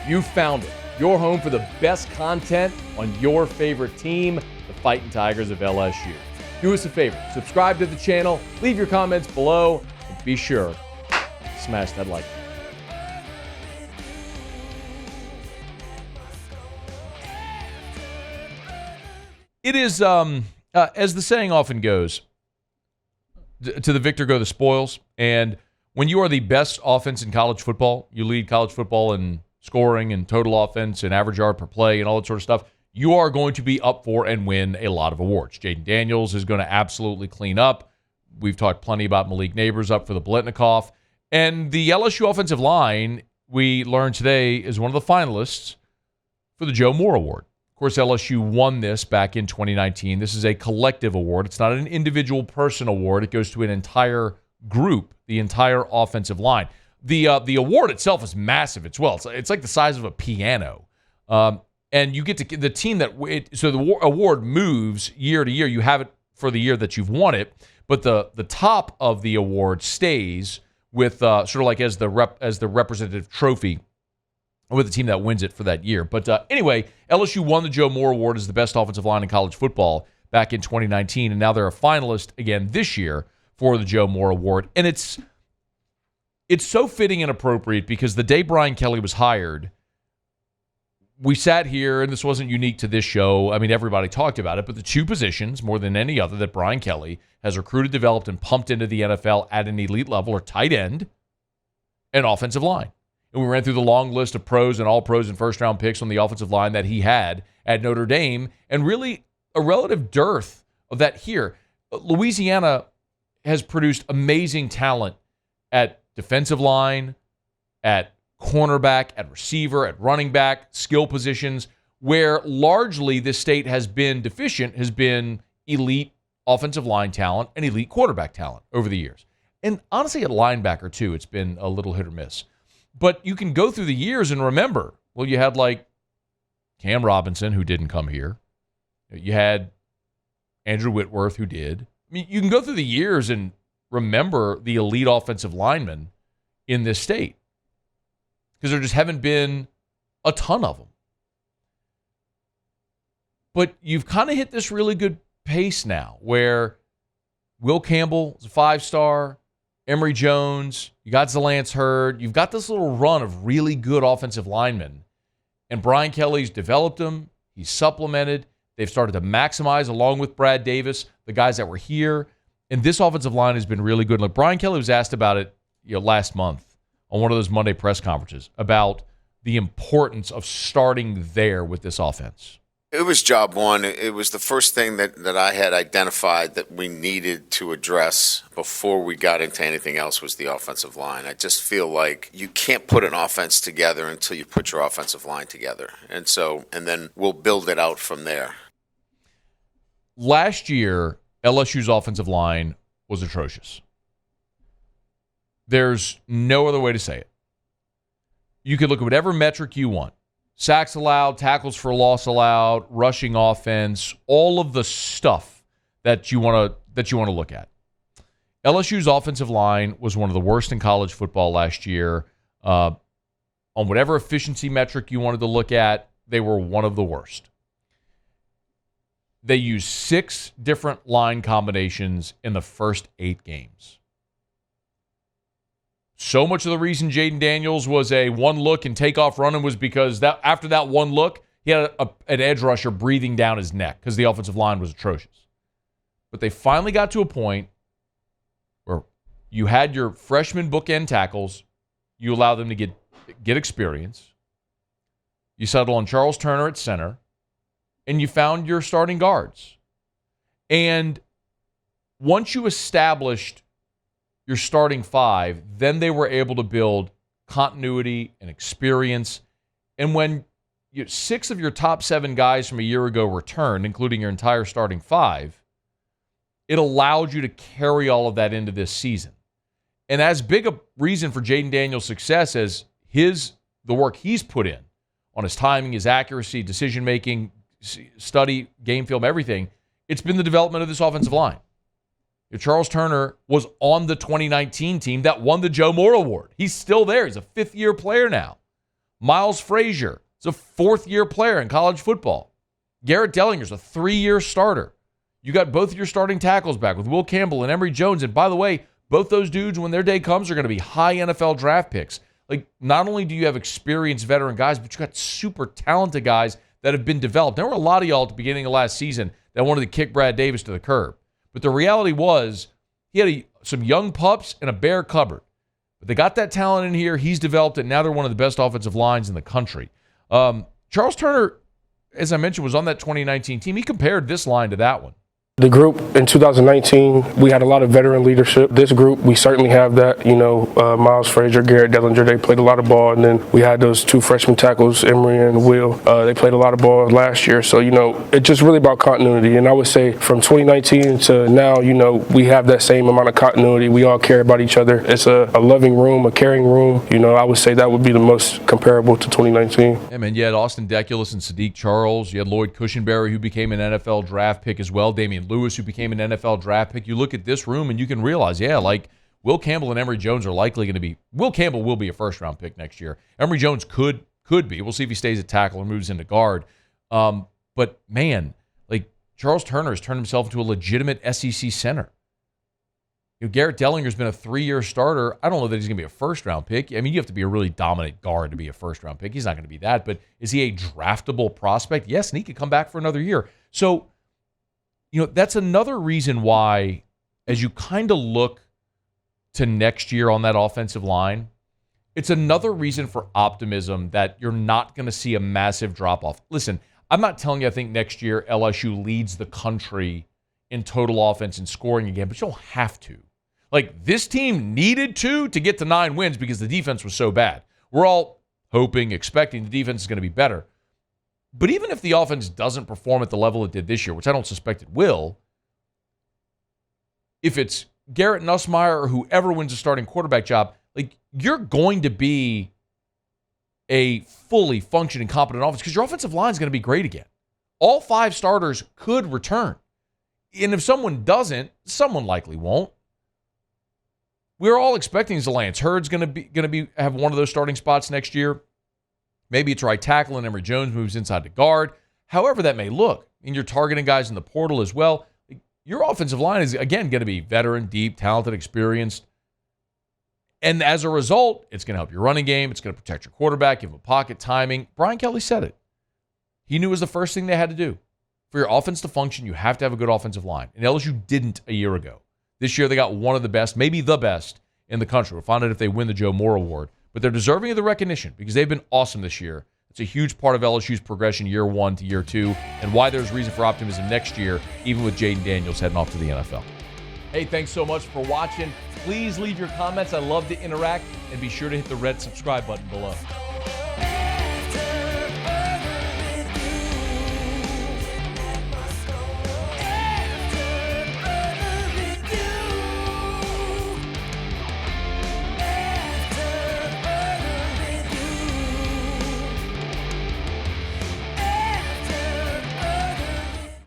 You found it. Your home for the best content on your favorite team, the Fighting Tigers of LSU. Do us a favor, subscribe to the channel, leave your comments below, and be sure to smash that like button. It is, as the saying often goes, to the victor go the spoils. And when you are the best offense in college football, you lead college football in scoring and total offense and average yard per play and all that sort of stuff, you are going to be up for and win a lot of awards. Jaden Daniels is going to absolutely clean up. We've talked plenty about Malik Neighbors up for the Blitnikoff. And the LSU offensive line, we learned today, is one of the finalists for the Joe Moore Award. Of course, LSU won this back in 2019. This is a collective award. It's not an individual person award. It goes to an entire group, the entire offensive line. The award itself is massive as well. It's like the size of a piano. And you get to the team so the award moves year to year. You have it for the year that you've won it, but the top of the award stays with sort of like as the representative trophy with the team that wins it for that year. But anyway, LSU won the Joe Moore Award as the best offensive line in college football back in 2019, and now they're a finalist again this year for the Joe Moore Award. And it's so fitting and appropriate because the day Brian Kelly was hired, we sat here, and this wasn't unique to this show. I mean, everybody talked about it, but the two positions, more than any other, that Brian Kelly has recruited, developed, and pumped into the NFL at an elite level are tight end and offensive line. And we ran through the long list of pros and all pros and first-round picks on the offensive line that he had at Notre Dame, and really a relative dearth of that here. Louisiana has produced amazing talent at defensive line, at cornerback, at receiver, at running back, skill positions, where largely this state has been deficient, has been elite offensive line talent and elite quarterback talent over the years. And honestly, at linebacker, too, it's been a little hit or miss. But you can go through the years and remember, well, you had like Cam Robinson, who didn't come here. You had Andrew Whitworth, who did. I mean, you can go through the years and remember the elite offensive linemen in this state because there just haven't been a ton of them. But you've kind of hit this really good pace now where Will Campbell is a 5-star, Emory Jones, you got Zalance Hurd, you've got this little run of really good offensive linemen, and Brian Kelly's developed them, he's supplemented, they've started to maximize along with Brad Davis, the guys that were here, and this offensive line has been really good. Like Brian Kelly was asked about it last month on one of those Monday press conferences about the importance of starting there with this offense. It was job one. It was the first thing that I had identified that we needed to address before we got into anything else was the offensive line. I just feel like you can't put an offense together until you put your offensive line together. And then we'll build it out from there. Last year, LSU's offensive line was atrocious. There's no other way to say it. You could look at whatever metric you want. Sacks allowed, tackles for loss allowed, rushing offense, all of the stuff that you want to look at. LSU's offensive line was one of the worst in college football last year. On whatever efficiency metric you wanted to look at, they were one of the worst. They used 6 different line combinations in the first 8 games. So much of the reason Jaden Daniels was a one look and take off running was because that after that one look, he had an edge rusher breathing down his neck because the offensive line was atrocious. But they finally got to a point where you had your freshman bookend tackles, you allow them to get experience, you settle on Charles Turner at center, and you found your starting guards. And once you established your starting 5, then they were able to build continuity and experience. And when 6 of your top 7 guys from a year ago returned, including your entire starting 5, it allowed you to carry all of that into this season. And as big a reason for Jaden Daniels' success as the work he's put in on his timing, his accuracy, decision-making, study, game film, everything, it's been the development of this offensive line. Charles Turner was on the 2019 team that won the Joe Moore Award. He's still there. He's a 5th-year player now. Miles Frazier is a fourth-year player in college football. Garrett Dellinger's a 3-year starter. You got both of your starting tackles back with Will Campbell and Emory Jones. And by the way, both those dudes, when their day comes, are going to be high NFL draft picks. Like, not only do you have experienced veteran guys, but you got super talented guys that have been developed. There were a lot of y'all at the beginning of last season that wanted to kick Brad Davis to the curb. But the reality was he had some young pups and a bare cupboard. But they got that talent in here. He's developed it. Now they're one of the best offensive lines in the country. Charles Turner, as I mentioned, was on that 2019 team. He compared this line to that one. The group in 2019, we had a lot of veteran leadership. This group, we certainly have that. Miles Frazier, Garrett Dellinger, they played a lot of ball. And then we had those two freshman tackles, Emory and Will. They played a lot of ball last year. So, it's just really about continuity. And I would say from 2019 to now, we have that same amount of continuity. We all care about each other. It's a loving room, a caring room. I would say that would be the most comparable to 2019. Yeah, man, you had Austin Deculus and Sadiq Charles. You had Lloyd Cushenberry, who became an NFL draft pick as well. Damian Lewis, who became an NFL draft pick. You look at this room and you can realize, Will Campbell and Emory Jones are likely going to be. Will Campbell will be a first-round pick next year. Emory Jones could be. We'll see if he stays at tackle or moves into guard. But man, Charles Turner has turned himself into a legitimate SEC center. Garrett Dellinger's been a 3-year starter. I don't know that he's going to be a first-round pick. I mean, you have to be a really dominant guard to be a first-round pick. He's not going to be that. But is he a draftable prospect? Yes, and he could come back for another year. So, that's another reason why, as you kind of look to next year on that offensive line, it's another reason for optimism that you're not going to see a massive drop-off. Listen, I'm not telling you I think next year LSU leads the country in total offense and scoring again, but you don't have to. This team needed to get to 9 wins because the defense was so bad. We're all hoping, expecting the defense is going to be better. But even if the offense doesn't perform at the level it did this year, which I don't suspect it will, if it's Garrett Nussmeier or whoever wins a starting quarterback job, you're going to be a fully functioning, competent offense because your offensive line is going to be great again. All 5 starters could return. And if someone doesn't, someone likely won't. We're all expecting Lance Hurd's going to have one of those starting spots next year. Maybe it's right tackle and Emory Jones moves inside to guard. However that may look, and you're targeting guys in the portal as well. Your offensive line is, again, going to be veteran, deep, talented, experienced. And as a result, it's going to help your running game. It's going to protect your quarterback, give him pocket timing. Brian Kelly said it. He knew it was the first thing they had to do. For your offense to function, you have to have a good offensive line. And LSU didn't a year ago. This year, they got one of the best, maybe the best in the country. We'll find out if they win the Joe Moore Award. But they're deserving of the recognition because they've been awesome this year. It's a huge part of LSU's progression year 1 to year 2 and why there's reason for optimism next year, even with Jaden Daniels heading off to the NFL. Hey, thanks so much for watching. Please leave your comments. I love to interact. And be sure to hit the red subscribe button below.